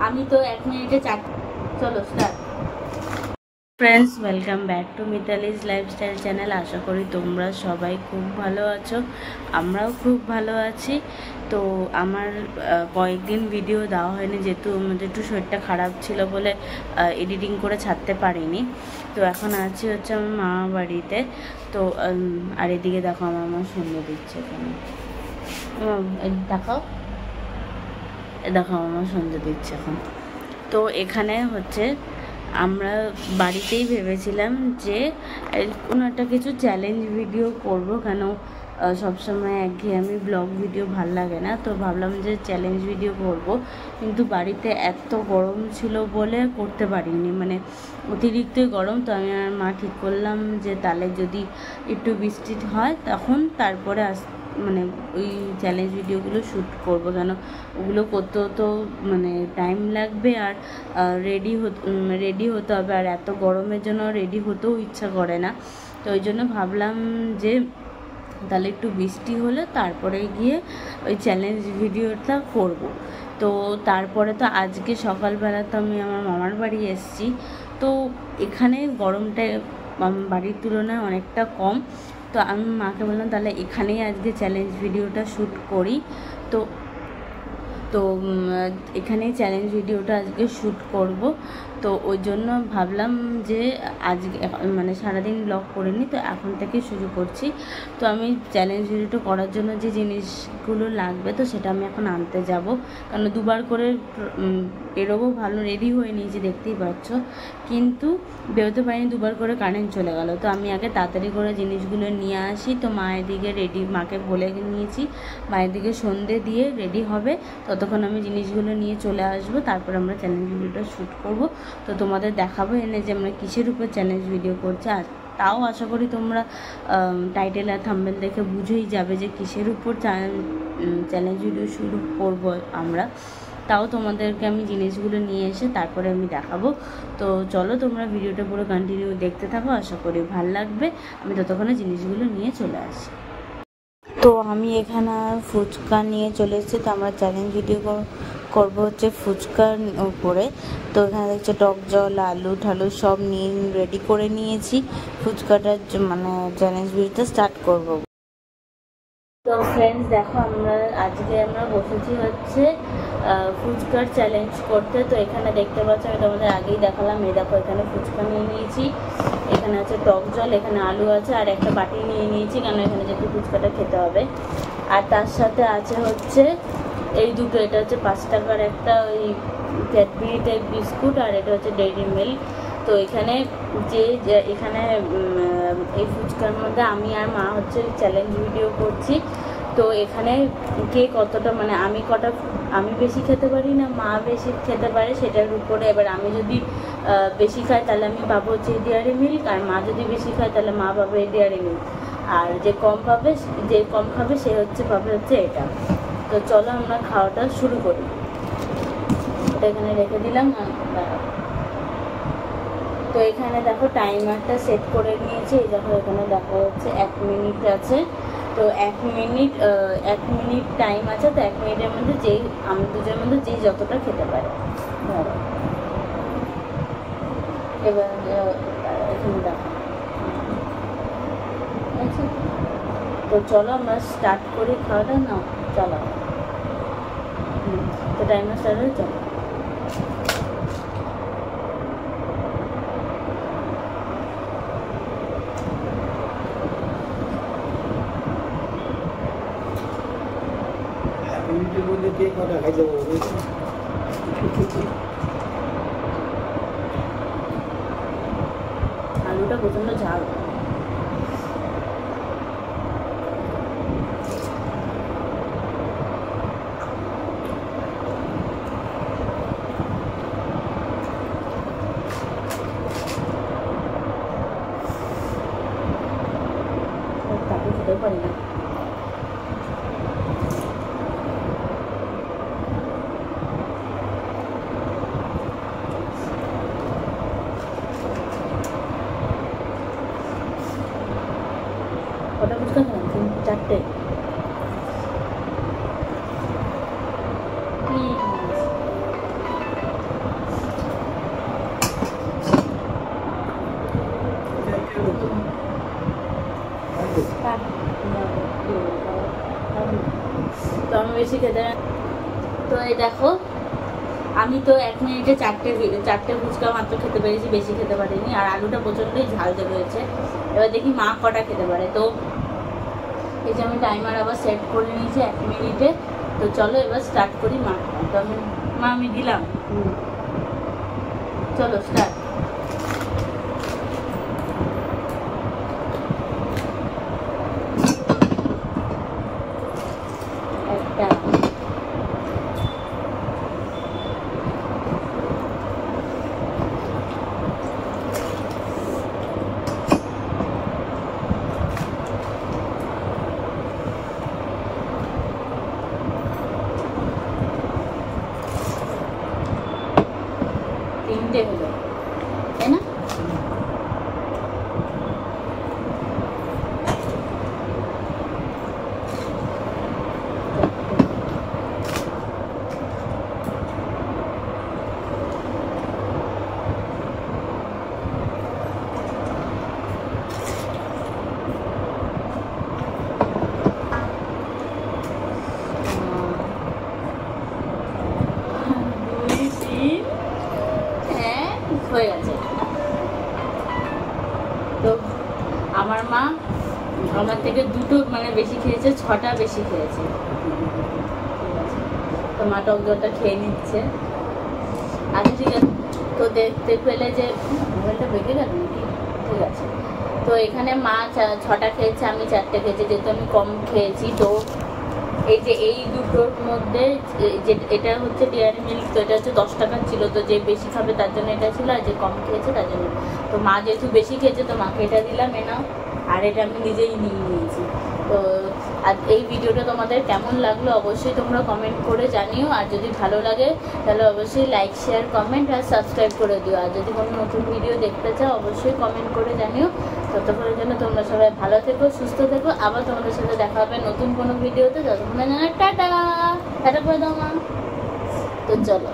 আমি তো 1 মিনিটে 4। চলো start. Friends, welcome back to Mitali's lifestyle channel. আশা করি তোমরা সবাই খুব ভালো আছো, আমরাও খুব ভালো আছি। তো আমার কয়েকদিন ভিডিও দেওয়া হয়নি, যেহেতু আমাদের একটু শরীরটা খারাপ ছিল বলে এডিটিং করে ছাড়তে পারিনি। তো এখন আছি হচ্ছে আমার মামা বাড়িতে। তো আর এদিকে দেখো আমার মা সন্ধ্যে দিচ্ছে। এখানে দেখাও, দেখো আমার মা সন্ধ্যে দিচ্ছে এখন। তো এখানে হচ্ছে আমরা বাড়িতেই ভেবেছিলাম যে কোনো একটা কিছু চ্যালেঞ্জ ভিডিও করব, কেন সবসময় একঘেয়েমি ব্লগ ভিডিও ভাল লাগে না। তো ভাবলাম যে চ্যালেঞ্জ ভিডিও করব, কিন্তু বাড়িতে এত গরম ছিল বলে করতে পারিনি, মানে অতিরিক্তই গরম। তো আমি আর মা ঠিক করলাম যে তাহলে যদি একটু বৃষ্টি হয় তখন তারপরে মানে ওই চ্যালেঞ্জ ভিডিওগুলো শ্যুট করবো, কেন ওগুলো করতেও তো মানে টাইম লাগবে, আর রেডি হতে হবে, আর এত গরমের জন্য রেডি হতেও ইচ্ছা করে না। তো ওই জন্য ভাবলাম যে তাহলে একটু বৃষ্টি হলে তারপরে গিয়ে ওই চ্যালেঞ্জ ভিডিওটা করব। তো তারপরে তো আজকে সকালবেলা তো আমি আমার মামার বাড়ি এসেছি। তো এখানে গরমটা বাড়ির তুলনায় অনেকটা কম। তো আমি মাকে বললাম তাহলে এখানেই আজকে চ্যালেঞ্জ ভিডিওটা শ্যুট করি। তো তো এখানেই চ্যালেঞ্জ ভিডিওটা আজকে শ্যুট করব। তো ওই জন্য ভাবলাম যে আজকে মানে সারাদিন ব্লগ করিনি, তো এখন থেকে শুরু করছি। তো আমি চ্যালেঞ্জ ভিডিওটা করার জন্য যে জিনিসগুলো লাগবে তো সেটা আমি এখন আনতে যাব, কারণ দুবার করে বেরোবো, ভালো রেডি হয়ে নিয়েছি দেখতেই পাচ্ছ, কিন্তু বেরোতে পারিনি, দুবার করে কারেন্ট চলে গেল। তো আমি আগে তাড়াতাড়ি করে জিনিসগুলো নিয়ে আসি। তো মায়ের দিকে মাকে বলে নিয়েছি মায়ের দিকে সন্ধে দিয়ে রেডি হবে, ততক্ষণ আমি জিনিসগুলো নিয়ে চলে আসবো, তারপর আমরা চ্যালেঞ্জ ভিডিওটা শ্যুট করব। তো তোমাদের দেখাবো এনে যে আমরা কিসের উপর চ্যালেঞ্জ ভিডিও করছি। আর তাও আশা করি তোমরা টাইটেল আর থাম্বনেল দেখে বুঝেই যাবে যে কিসের উপর চ্যালেঞ্জ ভিডিও শুরু করব আমরা। তাও তোমাদেরকে আমি জিনিসগুলো নিয়ে এসে তারপরে আমি দেখাবো। তো চলো তোমরা ভিডিওটা পুরো কন্টিনিউ দেখতে থাকো, আশা করি ভাল লাগবে। আমি ততক্ষণে জিনিসগুলো নিয়ে চলে আসি। তো আমি এখানে ফুচকা নিয়ে চলে এসেছি। তো আমরা চ্যালেঞ্জ ভিডিও করবো হচ্ছে ফুচকার উপরে। তো এখানে দেখছো টক জল, আলু ঠালু সব নিয়ে রেডি করে নিয়েছি। ফুচকাটার মানে চ্যালেঞ্জ ভিডিওটা স্টার্ট করব। তো ফ্রেন্ডস দেখো, আজকে আমরা বসেছি হচ্ছে ফুচকার চ্যালেঞ্জ করতে। তো এখানে দেখতে পাচ্ছ, আমি তোমাদের আগেই দেখালাম, এই দেখো এখানে ফুচকা নিয়ে নিয়েছি, এখানে আছে টক জল, এখানে আলু আছে, আর একটা বাটি নিয়ে নিয়েছি, কারণ এখানে যেহেতু ফুচকাটা খেতে হবে। আর তার সাথে আছে হচ্ছে এই দুটো, এটা হচ্ছে 5 টাকার একটা ওই ক্যাডবেরি টাইপ বিস্কুট, আর এটা হচ্ছে ডেইরি মিল্ক। তো এখানে এখানে এই ফুচকার মধ্যে আমি আর মা হচ্ছে চ্যালেঞ্জ ভিডিও করছি। তো এখানে কে কতটা মানে আমি বেশি খেতে পারি না মা বেশি খেতে পারে সেটার উপরে। এবার আমি যদি বেশি খাই তাহলে আমি পাবো হচ্ছে ডেয়ারি মিল্ক, আর মা যদি বেশি খায় তাহলে মা পাবে ডেয়ারি মিল্ক, আর যে কম খাবে সে পাবে হচ্ছে এটা। তো চলো আমরা খাওয়াটা শুরু করি। এটা এখানে রেখে দিলাম। তো এখানে দেখো টাইমারটা সেট করে নিয়েছি, এই দেখো এখানে দেখা যাচ্ছে 1 মিনিট আছে। তো 1 মিনিট টাইম আছে। তো 1 মিনিটের মধ্যে আমরা দুজনের মধ্যে যতটা খেতে পারে ধরো। এবার এখানে দেখো, আচ্ছা তো চলো আমরা স্টার্ট করি খাওয়াটা। না চলো, তো টাইমার স্টার্ট হয়ে চলো। আলুটা প্রচন্ড ঝাল। তাকে খেতেও পারি না। বেশি খেতে। তো এই দেখো আমি তো 1 মিনিটে 4টে ফুচকা মাত্র খেতে পেরেছি, বেশি খেতে পারিনি। আর আলুটা প্রচণ্ডই ঝাল রয়েছে। এবার দেখি মা কটা খেতে পারে। তো এই যে আমি টাইমার আবার সেট করে নিয়েছি 1 মিনিটে। তো চলো এবার স্টার্ট করি। তো আমি দিলাম, চলো স্টার্ট। একটা, তিনটে হলো, তাই না? হয়ে গেছে। তো আমার মা আমার থেকে 2টো মানে বেশি খেয়েছে, 6টা বেশি খেয়েছে। ঠিক আছে, তো মা টক জলটা খেয়ে নিচ্ছে। আচ্ছা ঠিক আছে। তো দেখতে পেলে যে মোবাইলটা বেঁকে গেল নাকি? ঠিক আছে। তো এখানে মা 6টা খেয়েছে, আমি 4টে খেয়েছি, যেহেতু আমি কম খেয়েছি। তো এই যে এই দুটোর মধ্যে যে এটা হচ্ছে ডেয়ারি মিল্ক, তো এটা হচ্ছে 10 টাকার ছিল। তো যে বেশি খাবে তার জন্য এটা ছিল, আর যে কম খেয়েছে তার জন্য। তো মা যেহেতু বেশি খেয়েছে তো মাকে এটা দিলাম, এনাও। আর এটা আমি নিজেই নিয়ে নিয়েছি। তো আর এই ভিডিওটা তোমাদের কেমন লাগলো অবশ্যই তোমরা কমেন্ট করে জানিও। আর যদি ভালো লাগে তাহলে অবশ্যই লাইক, শেয়ার, কমেন্ট আর সাবস্ক্রাইব করে দিও। আর যদি কোনো নতুন ভিডিও দেখতে চাও অবশ্যই কমেন্ট করে জানিও। ততক্ষণের জন্য তোমরা সবাই ভালো থেকো, সুস্থ থেকো। আবার তোমাদের সাথে দেখা হবে নতুন কোনো ভিডিওতে। ততক্ষণের জন্য টাটা টাটা করে দাও মা। তো চলো।